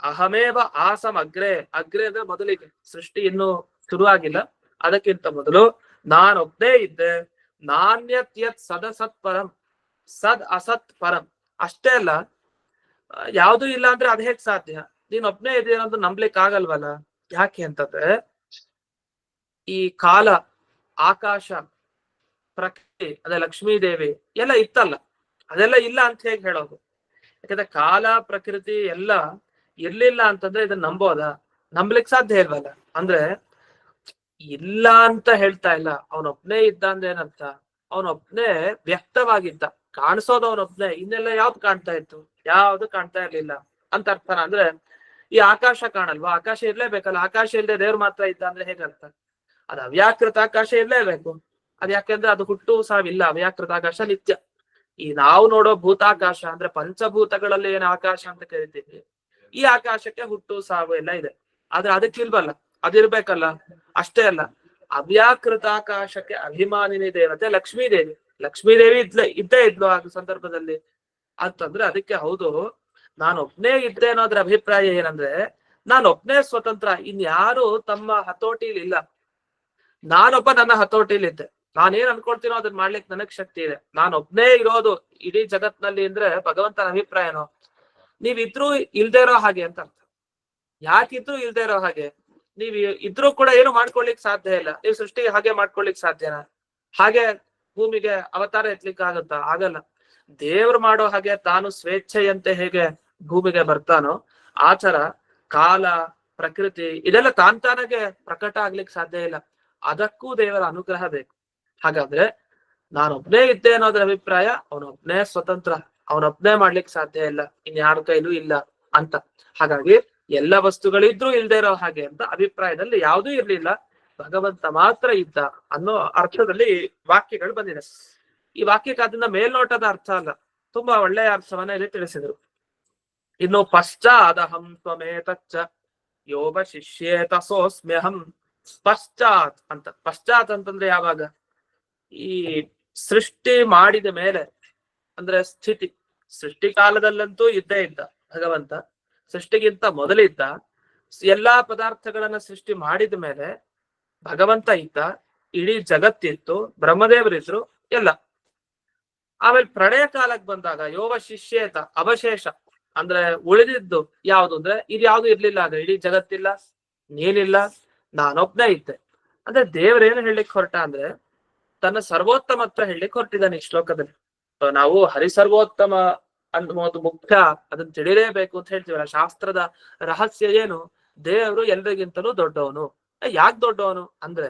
ಅಹಮೇವ ಆಸಂ ಅಗ್ರೆ, ಅಗ್ರೆ ಅಂದ್ರೆ ಮೊದಲಿಗೆ, ಸೃಷ್ಟಿ ಇನ್ನೂ ಶುರುವಾಗಿಲ್ಲ, ಅದಕ್ಕಿಂತ ಮೊದಲು ನಾನೊಬ್ಬನೇ ಇದ್ದೆ. ನಾಣ್ಯತ್ ಯತ್ ಸದಸತ್ ಪರಂ, ಸದ್ ಅಸತ್ ಪರಂ. ಅಷ್ಟೇ ಅಲ್ಲ, ಯಾವ್ದು ಇಲ್ಲ ಅಂದ್ರೆ ಅದ್ ಹೇಗ್ ಸಾಧ್ಯ? ನೀನೊಬ್ನೇ ಇದೆಯೋ ಅಂತ ನಂಬ್ಲಿಕ್ ಆಗಲ್ವಲ್ಲ. ಯಾಕೆ ಅಂತಂದ್ರೆ ಈ ಕಾಲ, ಆಕಾಶ, ಪ್ರಕೃತಿ, ಅದೇ ಲಕ್ಷ್ಮೀ ದೇವಿ ಎಲ್ಲ ಇತ್ತಲ್ಲ, ಅದೆಲ್ಲ ಇಲ್ಲ ಅಂತ ಹೇಗ್ ಹೇಳೋದು? ಯಾಕಂದ್ರೆ ಕಾಲ ಪ್ರಕೃತಿ ಎಲ್ಲ ಇರ್ಲಿಲ್ಲ ಅಂತಂದ್ರೆ ಇದನ್ನ ನಂಬೋದಾ? ನಂಬ್ಲಿಕ್ ಸಾಧ್ಯ ಇಲ್ವಲ್ಲ. ಅಂದ್ರೆ ಇಲ್ಲ ಅಂತ ಹೇಳ್ತಾ ಇಲ್ಲ, ಅವನೊಬ್ನೇ ಇದ್ದ ಅಂದ್ರೆ ಏನರ್ಥ? ಅವನೊಬ್ನೇ ವ್ಯಕ್ತವಾಗಿದ್ದ, ಕಾಣಿಸೋದು ಅವನೊಬ್ನೇ, ಇನ್ನೆಲ್ಲ ಯಾವ್ದು ಕಾಣ್ತಾ ಇತ್ತು? ಯಾವ್ದು ಕಾಣ್ತಾ ಇರ್ಲಿಲ್ಲ ಅಂತ ಅರ್ಥನ? ಅಂದ್ರೆ ಈ ಆಕಾಶ ಕಾಣಲ್ವಾ? ಆಕಾಶ ಇರ್ಲೇಬೇಕಲ್ಲ, ಆಕಾಶ ಇಲ್ಲದೆ ದೇವ್ರು ಮಾತ್ರ ಇದ್ದ ಅಂದ್ರೆ ಹೇಗರ್ಥ? ಅದು ಅವ್ಯಾಕೃತ ಆಕಾಶ ಇರ್ಲೇಬೇಕು. ಅದ್ ಯಾಕೆಂದ್ರೆ ಅದು ಹುಟ್ಟು ಸಾವಿಲ್ಲ, ಅವ್ಯಾಕೃತ ಆಕಾಶ ನಿತ್ಯ. ಈ ನಾವು ನೋಡೋ ಭೂತಾಕಾಶ ಅಂದ್ರೆ ಪಂಚಭೂತಗಳಲ್ಲಿ ಏನ್ ಆಕಾಶ ಅಂತ ಕರಿತೀವಿ, ಈ ಆಕಾಶಕ್ಕೆ ಹುಟ್ಟು ಸಾವು ಎಲ್ಲ ಇದೆ. ಆದ್ರೆ ಅದಕ್ಕಿಲ್ವಲ್ಲ, ಅದಿರ್ಬೇಕಲ್ಲ. ಅಷ್ಟೇ ಅಲ್ಲ, ಅವ್ಯಾಕೃತ ಆಕಾಶಕ್ಕೆ ಅಭಿಮಾನಿನಿ ದೇವತೆ ಲಕ್ಷ್ಮೀ ದೇವಿ. ಲಕ್ಷ್ಮೀ ದೇವಿ ಇದ್ದೇ ಇದ್ಲು ಆ ಸಂದರ್ಭದಲ್ಲಿ ಅಂತಂದ್ರೆ ಅದಕ್ಕೆ ಹೌದು, ನಾನೊಬ್ನೇ ಇದ್ದೆ ಅನ್ನೋದ್ರ ಅಭಿಪ್ರಾಯ ಏನಂದ್ರೆ, ನಾನೊಬ್ನೇ ಸ್ವತಂತ್ರ, ಇನ್ಯಾರು ತಮ್ಮ ಹತೋಟಿಲಿ ಇಲ್ಲ. ನಾನೊಬ್ಬ ನನ್ನ ಹತೋಟಿಲಿದ್ದೆ, ನಾನೇನ್ ಅನ್ಕೊಳ್ತೀನೋ ಅದನ್ನ ಮಾಡ್ಲಿಕ್ಕೆ ನನಗ್ ಶಕ್ತಿ ಇದೆ. ನಾನೊಬ್ನೇ ಇರೋದು ಇಡೀ ಜಗತ್ನಲ್ಲಿ ಅಂದ್ರೆ ಭಗವಂತನ ಅಭಿಪ್ರಾಯನೋ? ನೀವಿದ್ರೂ ಇಲ್ದೇ ಇರೋ ಹಾಗೆ ಅಂತ ಅರ್ಥ. ಯಾಕಿದ್ರು ಇಲ್ದೇ ಇರೋ ಹಾಗೆ? ನೀವ್ ಇದ್ರೂ ಕೂಡ ಏನು ಮಾಡ್ಕೊಳ್ಲಿಕ್ ಸಾಧ್ಯ ಇಲ್ಲ. ನೀವು ಸೃಷ್ಟಿಗೆ ಹಾಗೆ ಮಾಡ್ಕೊಳ್ಲಿಕ್ ಸಾಧ್ಯನಾ? ಹಾಗೆ ಭೂಮಿಗೆ ಅವತಾರ ಎತ್ಲಿಕ್ಕೆ ಆಗತ್ತಾ? ಆಗಲ್ಲ. ದೇವ್ರು ಮಾಡೋ ಹಾಗೆ ತಾನು ಸ್ವೇಚ್ಛೆಯಂತೆ ಹೇಗೆ ಭೂಮಿಗೆ ಬರ್ತಾನೋ ಆತರ ಕಾಲ, ಪ್ರಕೃತಿ ಇದೆಲ್ಲ ತಾನಾಗೆ ಪ್ರಕಟ ಆಗ್ಲಿಕ್ಕೆ ಸಾಧ್ಯ ಇಲ್ಲ. ಅದಕ್ಕೂ ದೇವರ ಅನುಗ್ರಹ ಬೇಕು. ಹಾಗಾದ್ರೆ ನಾನೊಬ್ನೇ ಇದ್ದೆ ಅನ್ನೋದ್ರ ಅಭಿಪ್ರಾಯ, ಅವನೊಬ್ನೇ ಸ್ವತಂತ್ರ, ಅವನೊಬ್ನೇ ಮಾಡ್ಲಿಕ್ಕೆ ಸಾಧ್ಯ ಇಲ್ಲ, ಇನ್ಯಾರ ಕೈಲೂ ಇಲ್ಲ ಅಂತ. ಹಾಗಾಗಿ ಎಲ್ಲ ವಸ್ತುಗಳಿದ್ರೂ ಇಲ್ದೇ ಇರೋ ಹಾಗೆ ಅಂತ ಅಭಿಪ್ರಾಯದಲ್ಲಿ ಯಾವುದೂ ಇರ್ಲಿಲ್ಲ, ಭಗವಂತ ಮಾತ್ರ ಇದ್ದ ಅನ್ನೋ ಅರ್ಥದಲ್ಲಿ ವಾಕ್ಯಗಳು ಬಂದಿದೆ. ಈ ವಾಕ್ಯಕ್ಕೆ ಅದನ್ನ ಮೇಲ್ನೋಟದ ಅರ್ಥ ಅಲ್ಲ, ತುಂಬಾ ಒಳ್ಳೆಯ ಅರ್ಥವನ್ನ ಇಲ್ಲಿ ತಿಳಿಸಿದರು. ಇನ್ನು ಪಶ್ಚಾದಹಂ ತ್ವಮೇತಚ್ಚ ಯೋಗ ಶಿಷ್ಯೇತ ಸೋಸ್ಮ್ಯಹಂ. ಪಶ್ಚಾತ್ ಅಂತ, ಪಶ್ಚಾತ್ ಅಂತಂದ್ರೆ ಯಾವಾಗ? ಈ ಸೃಷ್ಟಿ ಮಾಡಿದ ಮೇಲೆ ಅಂದ್ರೆ ಸ್ಥಿತಿ, ಸೃಷ್ಟಿ ಕಾಲದಲ್ಲಂತೂ ಇದ್ದೇ ಇದ್ದ ಭಗವಂತ, ಸೃಷ್ಟಿಗಿಂತ ಮೊದಲಿದ್ದ. ಎಲ್ಲಾ ಪದಾರ್ಥಗಳನ್ನ ಸೃಷ್ಟಿ ಮಾಡಿದ ಮೇಲೆ ಭಗವಂತ ಇದ್ದ, ಇಡೀ ಜಗತ್ತಿತ್ತು, ಬ್ರಹ್ಮದೇವರಿದ್ರು ಎಲ್ಲ. ಆಮೇಲೆ ಪ್ರಳಯ ಕಾಲಕ್ಕೆ ಬಂದಾಗ ಯೋಗ ಶಿಷ್ಯೇತ, ಅವಶೇಷ ಅಂದ್ರೆ ಉಳಿದಿದ್ದು ಯಾವ್ದು ಅಂದ್ರೆ ಇದ್ಯಾವ್ದು ಇರ್ಲಿಲ್ಲ. ಆಗ ಇಡೀ ತನ್ನ ಸರ್ವೋತ್ತಮತ್ವ ಹೇಳಲಿಕ್ಕೆ ಹೊರಟಿದ್ದಾನೆ ಈ ಶ್ಲೋಕದಲ್ಲಿ. ನಾವು ಹರಿಸರ್ವೋತ್ತಮ ಅನ್ನೋದು ಮುಖ್ಯ, ಅದನ್ನ ತಿಳಿಲೇಬೇಕು ಅಂತ ಹೇಳ್ತೀವಲ್ಲ. ಶಾಸ್ತ್ರದ ರಹಸ್ಯ ಏನು? ದೇವರು ಎಲ್ರಿಗಿಂತಲೂ ದೊಡ್ಡವನು. ಯಾಕೆ ದೊಡ್ಡವನು ಅಂದ್ರೆ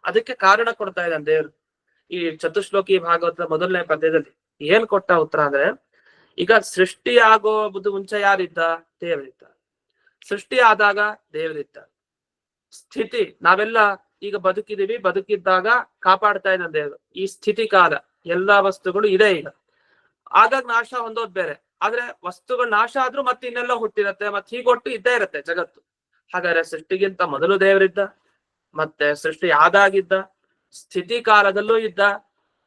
ಅದಕ್ಕೆ ಕಾರಣ ಕೊಡ್ತಾ ಇದ್ದಾನೆ ದೇವರು. ಈ ಚತುಶ್ಲೋಕಿ ಭಾಗವತದ ಮೊದಲನೇ ಪದ್ಯದಲ್ಲಿ ಏನ್ ಕೊಟ್ಟ ಉತ್ತರ ಅಂದ್ರೆ, ಈಗ ಸೃಷ್ಟಿ ಆಗೋದು ಮುಂಚೆ ಯಾರಿದ್ದ? ದೇವರಿದ್ದ. ಸೃಷ್ಟಿ ಆದಾಗ ದೇವರಿದ್ದ. ಸ್ಥಿತಿ ನಾವೆಲ್ಲ ಈಗ ಬದುಕಿದೀವಿ, ಬದುಕಿದ್ದಾಗ ಕಾಪಾಡ್ತಾ ಇದ್ದಾನೆ ದೇವರು. ಈ ಸ್ಥಿತಿ ಕಾಲ ಎಲ್ಲಾ ವಸ್ತುಗಳು ಇದೆ. ಈಗ ಆಗಾಗ ನಾಶ ಹೊಂದೋದ್ ಬೇರೆ, ಆದ್ರೆ ವಸ್ತುಗಳು ನಾಶ ಆದ್ರೂ ಮತ್ತೆ ಇನ್ನೆಲ್ಲ ಹುಟ್ಟಿರತ್ತೆ, ಮತ್ತೆ ಹೀಗೊಟ್ಟು ಇದ್ದೇ ಇರತ್ತೆ ಜಗತ್ತು. ಹಾಗಾದ್ರೆ ಸೃಷ್ಟಿಗಿಂತ ಮೊದಲು ದೇವರಿದ್ದ, ಮತ್ತೆ ಸೃಷ್ಟಿ ಆದಾಗಿದ್ದ, ಸ್ಥಿತಿ ಕಾಲದಲ್ಲೂ ಇದ್ದ,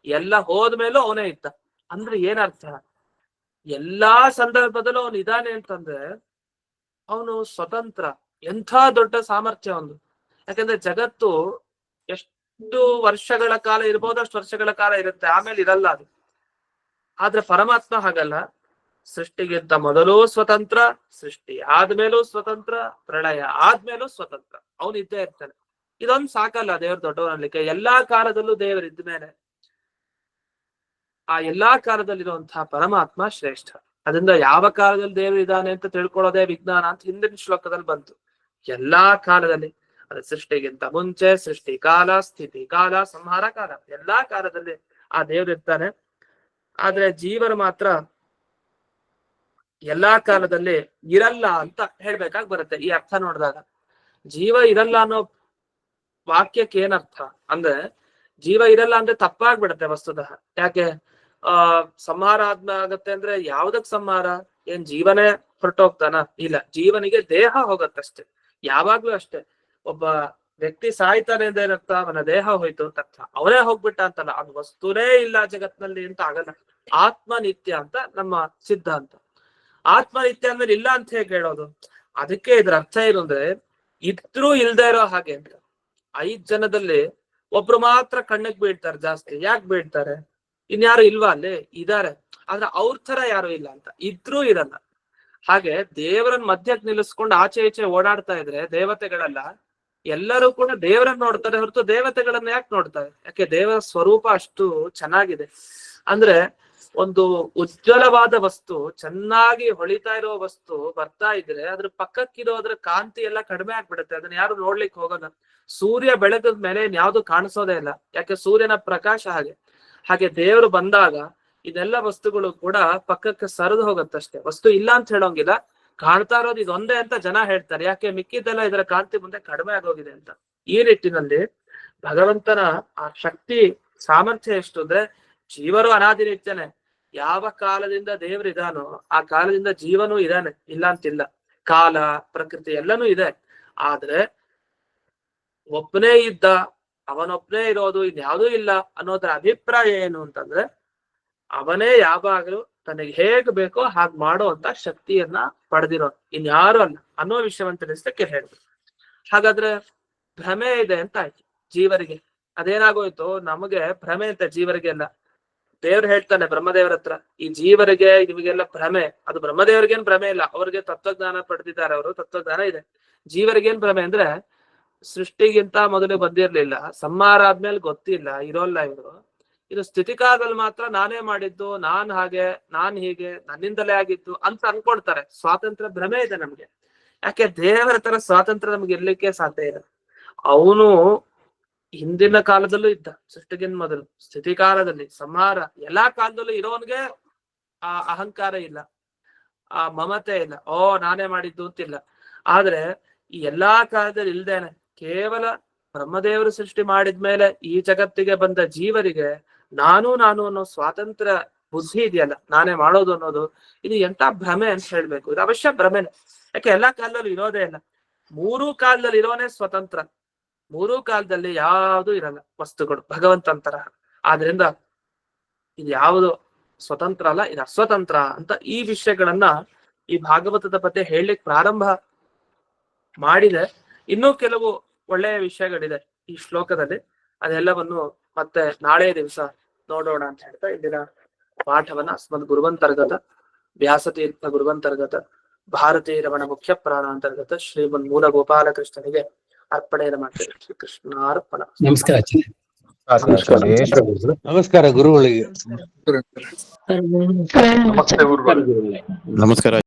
ಎಲ್ಲ ಹೋದ್ಮೇಲೂ ಅವನೇ ಇದ್ದ. ಅಂದ್ರೆ ಏನರ್ಥ? ಎಲ್ಲಾ ಸಂದರ್ಭದಲ್ಲೂ ಅವನು ಇದ್ದಾನೆ ಅಂತಂದ್ರೆ ಅವನು ಸ್ವತಂತ್ರ. ಎಂಥ ದೊಡ್ಡ ಸಾಮರ್ಥ್ಯ ಒಂದು. ಯಾಕಂದ್ರೆ ಜಗತ್ತು ಎಷ್ಟು ವರ್ಷಗಳ ಕಾಲ ಇರ್ಬೋದು, ಅಷ್ಟು ವರ್ಷಗಳ ಕಾಲ ಇರುತ್ತೆ, ಆಮೇಲೆ ಇರಲ್ಲ ಅದು. ಆದ್ರೆ ಪರಮಾತ್ಮ ಹಾಗಲ್ಲ. ಸೃಷ್ಟಿಗಿಂತ ಮೊದಲು ಸ್ವತಂತ್ರ, ಸೃಷ್ಟಿ ಆದ್ಮೇಲೂ ಸ್ವತಂತ್ರ, ಪ್ರಳಯ ಆದ್ಮೇಲೂ ಸ್ವತಂತ್ರ. ಅವನು ಇದ್ದೇ ಇರ್ತಾನೆ. ಇದೊಂದು ಸಾಕಲ್ಲ ದೇವ್ರ ದೊಡ್ಡವನಲ್ಲಿಕ್ಕೆ. ಎಲ್ಲಾ ಕಾಲದಲ್ಲೂ ದೇವರಿದ್ದ ಮೇಲೆ ಆ ಎಲ್ಲಾ ಕಾಲದಲ್ಲಿರುವಂತಹ ಪರಮಾತ್ಮ ಶ್ರೇಷ್ಠ. ಅದರಿಂದ ಯಾವ ಕಾಲದಲ್ಲಿ ದೇವರು ಇದ್ದಾನೆ ಅಂತ ತಿಳ್ಕೊಳ್ಳೋದೇ ವಿಜ್ಞಾನ ಅಂತ ಹಿಂದಿನ ಶ್ಲೋಕದಲ್ಲಿ ಬಂತು. ಎಲ್ಲಾ ಕಾಲದಲ್ಲಿ, ಅದು ಸೃಷ್ಟಿಗಿಂತ ಮುಂಚೆ, ಸೃಷ್ಟಿ ಕಾಲ, ಸ್ಥಿತಿ ಕಾಲ, ಸಂಹಾರ ಕಾಲ, ಎಲ್ಲಾ ಕಾಲದಲ್ಲಿ ಆ ದೇವ್ರು ಇರ್ತಾನೆ. ಆದ್ರೆ ಜೀವರು ಮಾತ್ರ ಎಲ್ಲಾ ಕಾಲದಲ್ಲಿ ಇರಲ್ಲ ಅಂತ ಹೇಳ್ಬೇಕಾಗಿ ಬರುತ್ತೆ. ಈ ಅರ್ಥ ನೋಡಿದಾಗ ಜೀವ ಇರಲ್ಲ ಅನ್ನೋ ವಾಕ್ಯಕ್ಕೆ ಏನರ್ಥ ಅಂದ್ರೆ, ಜೀವ ಇರಲ್ಲ ಅಂದ್ರೆ ತಪ್ಪಾಗ್ಬಿಡತ್ತೆ ವಸ್ತುತಃ. ಯಾಕೆ? ಸಂಹಾರ ಆಗತ್ತೆ ಅಂದ್ರೆ ಯಾವ್ದಕ್ ಸಂಹಾರ? ಏನ್ ಜೀವನೇ ಹೊರಟೋಗ್ತಾನ? ಇಲ್ಲ, ಜೀವನಿಗೆ ದೇಹ ಹೋಗತ್ತಷ್ಟೇ. ಯಾವಾಗ್ಲೂ ಅಷ್ಟೇ. ಒಬ್ಬ ವ್ಯಕ್ತಿ ಸಾಯ್ತಾನೆ ಅಂದ್ರೆ ಏನರ್ಥ? ಅವನ ದೇಹ ಹೋಯ್ತು ಅಂತ ಅರ್ಥ. ಅವನೇ ಹೋಗ್ಬಿಟ್ಟ ಅಂತಲ್ಲ, ಅದು ವಸ್ತುನೇ ಇಲ್ಲ ಜಗತ್ನಲ್ಲಿ ಅಂತ ಆಗಲ್ಲ. ಆತ್ಮ ನಿತ್ಯ ಅಂತ ನಮ್ಮ ಸಿದ್ಧಾಂತ. ಆತ್ಮ ನಿತ್ಯ ಅಂದ್ರೆ ಇಲ್ಲ ಅಂತ ಹೇಗೆ ಹೇಳೋದು? ಅದಕ್ಕೆ ಇದ್ರ ಅರ್ಥ ಏನು ಅಂದ್ರೆ, ಇದ್ರೂ ಇಲ್ದೇ ಇರೋ ಹಾಗೆ ಅಂತ. 5 ಜನದಲ್ಲಿ ಒಬ್ರು ಮಾತ್ರ ಕಣ್ಣಿಗೆ ಬೀಳ್ತಾರೆ ಜಾಸ್ತಿ. ಯಾಕೆ ಬೀಳ್ತಾರೆ? ಇನ್ಯಾರು ಇಲ್ವಾ ಅಲ್ಲಿ? ಇದಾರೆ, ಆದ್ರೆ ಅವ್ರ ತರ ಯಾರು ಇಲ್ಲ ಅಂತ. ಇದ್ರೂ ಇರಲ್ಲ. ಹಾಗೆ ದೇವರನ್ನ ಮಧ್ಯಕ್ಕೆ ನಿಲ್ಲಿಸ್ಕೊಂಡು ಆಚೆ ಈಚೆ ಓಡಾಡ್ತಾ ಇದ್ರೆ ದೇವತೆಗಳೆಲ್ಲ ಎಲ್ಲರೂ ಕೂಡ ದೇವರನ್ನ ನೋಡ್ತಾರೆ ಹೊರತು ದೇವತೆಗಳನ್ನ ಯಾಕೆ ನೋಡ್ತಾರೆ? ಯಾಕೆ? ದೇವರ ಸ್ವರೂಪ ಅಷ್ಟು ಚೆನ್ನಾಗಿದೆ. ಅಂದ್ರೆ ಒಂದು ಉಜ್ವಲವಾದ ವಸ್ತು, ಚೆನ್ನಾಗಿ ಹೊಳಿತಾ ಇರೋ ವಸ್ತು ಬರ್ತಾ ಇದ್ರೆ ಅದ್ರ ಪಕ್ಕಕ್ಕಿರೋದ್ರ ಕಾಂತಿ ಎಲ್ಲ ಕಡಿಮೆ ಆಗ್ಬಿಡುತ್ತೆ. ಅದನ್ನ ಯಾರು ನೋಡ್ಲಿಕ್ಕೆ ಹೋಗಲ್ಲ. ಸೂರ್ಯ ಬೆಳಗದ ಮೇಲೆ ಯಾವ್ದು ಕಾಣಿಸೋದೇ ಇಲ್ಲ. ಯಾಕೆ? ಸೂರ್ಯನ ಪ್ರಕಾಶ ಹಾಗೆ. ಹಾಗೆ ದೇವರು ಬಂದಾಗ ಇದೆಲ್ಲ ವಸ್ತುಗಳು ಕೂಡ ಪಕ್ಕಕ್ಕೆ ಸರಿದು ಹೋಗತ್ತಷ್ಟೇ. ವಸ್ತು ಇಲ್ಲ ಅಂತ ಹೇಳೋಂಗಿಲ್ಲ. ಕಾಣ್ತಾ ಇರೋದು ಇದೊಂದೇ ಅಂತ ಜನ ಹೇಳ್ತಾರೆ. ಯಾಕೆ? ಮಿಕ್ಕಿದ್ದೆಲ್ಲ ಇದರ ಕಾಂತಿ ಮುಂದೆ ಕಡಿಮೆ ಆಗೋಗಿದೆ ಅಂತ. ಈ ನಿಟ್ಟಿನಲ್ಲಿ ಭಗವಂತನ ಆ ಶಕ್ತಿ ಸಾಮರ್ಥ್ಯ ಎಷ್ಟು ಅಂದ್ರೆ, ಜೀವರು ಅನಾದಿ ನಿತ್ಯನೆ. ಯಾವ ಕಾಲದಿಂದ ದೇವರಿದಾನೋ ಆ ಕಾಲದಿಂದ ಜೀವನೂ ಇದಾನೆ, ಇಲ್ಲ ಅಂತಿಲ್ಲ. ಕಾಲ, ಪ್ರಕೃತಿ ಎಲ್ಲನೂ ಇದೆ. ಆದ್ರೆ ಒಬ್ಬನೇ ಇದ್ದ, ಅವನೊಬ್ಬನೇ ಇರೋದು, ಇನ್ಯಾವುದೂ ಇಲ್ಲ ಅನ್ನೋದ್ರ ಅಭಿಪ್ರಾಯ ಏನು ಅಂತಂದ್ರೆ, ಅವನೇ ಯಾವಾಗಲೂ ತನಗೆ ಹೇಗ್ ಬೇಕೋ ಹಾಗೆ ಮಾಡೋ ಅಂತ ಶಕ್ತಿಯನ್ನ ಪಡೆದಿರೋ, ಇನ್ಯಾರು ಅಲ್ಲ ಅನ್ನೋ ವಿಷಯವನ್ನ ತಿಳಿಸಕ್ಕೆ ಹೇಳಿದ್ರು. ಹಾಗಾದ್ರೆ ಭ್ರಮೆ ಇದೆ ಅಂತ ಆಯ್ತು ಜೀವರಿಗೆ. ಅದೇನಾಗೋಯ್ತು? ನಮಗೆ ಭ್ರಮೆ ಅಂತ ಜೀವರಿಗೆಲ್ಲ. ದೇವ್ರು ಹೇಳ್ತಾನೆ ಬ್ರಹ್ಮದೇವರ ಹತ್ರ, ಈ ಜೀವರಿಗೆ ನಿಮಗೆಲ್ಲ ಭ್ರಮೆ. ಅದು ಬ್ರಹ್ಮದೇವರಿಗೇನ್ ಭ್ರಮೆ ಇಲ್ಲ, ಅವ್ರಿಗೆ ತತ್ವಜ್ಞಾನ ಪಡೆದಿದ್ದಾರೆ, ಅವರು ತತ್ವಜ್ಞಾನ ಇದೆ. ಜೀವರಿಗೇನ್ ಭ್ರಮೆ ಅಂದ್ರೆ, ಸೃಷ್ಟಿಗಿಂತ ಮೊದಲು ಬಂದಿರ್ಲಿಲ್ಲ, ಸಂಹಾರ ಆದ್ಮೇಲೆ ಗೊತ್ತಿಲ್ಲ, ಇರೋಲ್ಲ ಇವರು. ಇದು ಸ್ಥಿತಿಕಾಲದಲ್ಲಿ ಮಾತ್ರ ನಾನೇ ಮಾಡಿದ್ದು, ನಾನ್ ಹಾಗೆ, ನಾನ್ ಹೀಗೆ, ನನ್ನಿಂದಲೇ ಆಗಿದ್ದು ಅಂತ ಅನ್ಕೊಳ್ತಾರೆ. ಸ್ವಾತಂತ್ರ್ಯ ಭ್ರಮೆ ಇದೆ ನಮ್ಗೆ. ಯಾಕೆ? ದೇವರ ತರ ಸ್ವಾತಂತ್ರ್ಯ ನಮ್ಗೆ ಇರ್ಲಿಕ್ಕೆ ಸಾಧ್ಯ ಇಲ್ಲ. ಅವನು ಹಿಂದಿನ ಕಾಲದಲ್ಲೂ ಇದ್ದ, ಸೃಷ್ಟಿಗಿಂತ ಮೊದಲು, ಸ್ಥಿತಿ ಕಾಲದಲ್ಲಿ, ಸಂಹಾರ, ಎಲ್ಲಾ ಕಾಲದಲ್ಲೂ ಇರೋನ್ಗೆ ಆ ಅಹಂಕಾರ ಇಲ್ಲ, ಆ ಮಮತೆ ಇಲ್ಲ, ಓ ನಾನೇ ಮಾಡಿದ್ದು ಅಂತಿಲ್ಲ. ಆದ್ರೆ ಈ ಎಲ್ಲಾ ಕಾಲದಲ್ಲಿ ಇಲ್ದೇನೆ ಕೇವಲ ಬ್ರಹ್ಮದೇವರು ಸೃಷ್ಟಿ ಮಾಡಿದ್ಮೇಲೆ ಈ ಜಗತ್ತಿಗೆ ಬಂದ ಜೀವರಿಗೆ ನಾನು ಅನ್ನೋ ಸ್ವಾತಂತ್ರ್ಯ ಬುದ್ಧಿ ಇದೆಯಲ್ಲ, ನಾನೇ ಮಾಡೋದು ಅನ್ನೋದು, ಇದು ಎಂತ ಭ್ರಮೆ ಅಂತ ಹೇಳ್ಬೇಕು. ಇದು ಅವಶ್ಯ ಭ್ರಮೆನೆ. ಯಾಕೆ? ಎಲ್ಲಾ ಕಾಲದಲ್ಲೂ ಇರೋದೇ ಇಲ್ಲ. 3 ಕಾಲದಲ್ಲಿ ಇರೋನೇ ಸ್ವತಂತ್ರ. 3 ಕಾಲದಲ್ಲಿ ಯಾವುದು ಇರಲ್ಲ ವಸ್ತುಗಳು ಭಗವಂತನ ತರಹ. ಆದ್ರಿಂದ ಇದು ಯಾವುದು ಸ್ವತಂತ್ರ ಅಲ್ಲ, ಇದು ಅಸ್ವತಂತ್ರ ಅಂತ ಈ ವಿಷಯಗಳನ್ನ ಈ ಭಾಗವತದ ಬಗ್ಗೆ ಹೇಳಲಿಕ್ಕೆ ಪ್ರಾರಂಭ ಮಾಡಿದೆ. ಇನ್ನೂ ಕೆಲವು ಒಳ್ಳೆಯ ವಿಷಯಗಳಿದೆ ಈ ಶ್ಲೋಕದಲ್ಲಿ. ಅದೆಲ್ಲವನ್ನು ಮತ್ತೆ ನಾಳೆ ದಿವಸ ನೋಡೋಣ ಅಂತ ಹೇಳ್ತಾ ಇಂದಿನ ಪಾಠವನ್ನ ಅಸ್ಮದ್ ಗುರುವಂತರ್ಗತ ವ್ಯಾಸತೀರ್ಥ ಗುರುವಂತರ್ಗತ ಭಾರತೀ ರಮಣ ಮುಖ್ಯ ಪ್ರಾಣಾಂತರ್ಗತ ಶ್ರೀಮನ್ ಮೂಲ ಗೋಪಾಲಕೃಷ್ಣನಿಗೆ ಅರ್ಪಣೆಯನ್ನು ಮಾಡ್ತೇವೆ. ಶ್ರೀ ಕೃಷ್ಣಾರ್ಪಣ. ನಮಸ್ಕಾರ. ನಮಸ್ಕಾರ ಗುರುಗಳಿಗೆ. ನಮಸ್ತೆ ಗುರುಗಳೇ. ನಮಸ್ಕಾರ.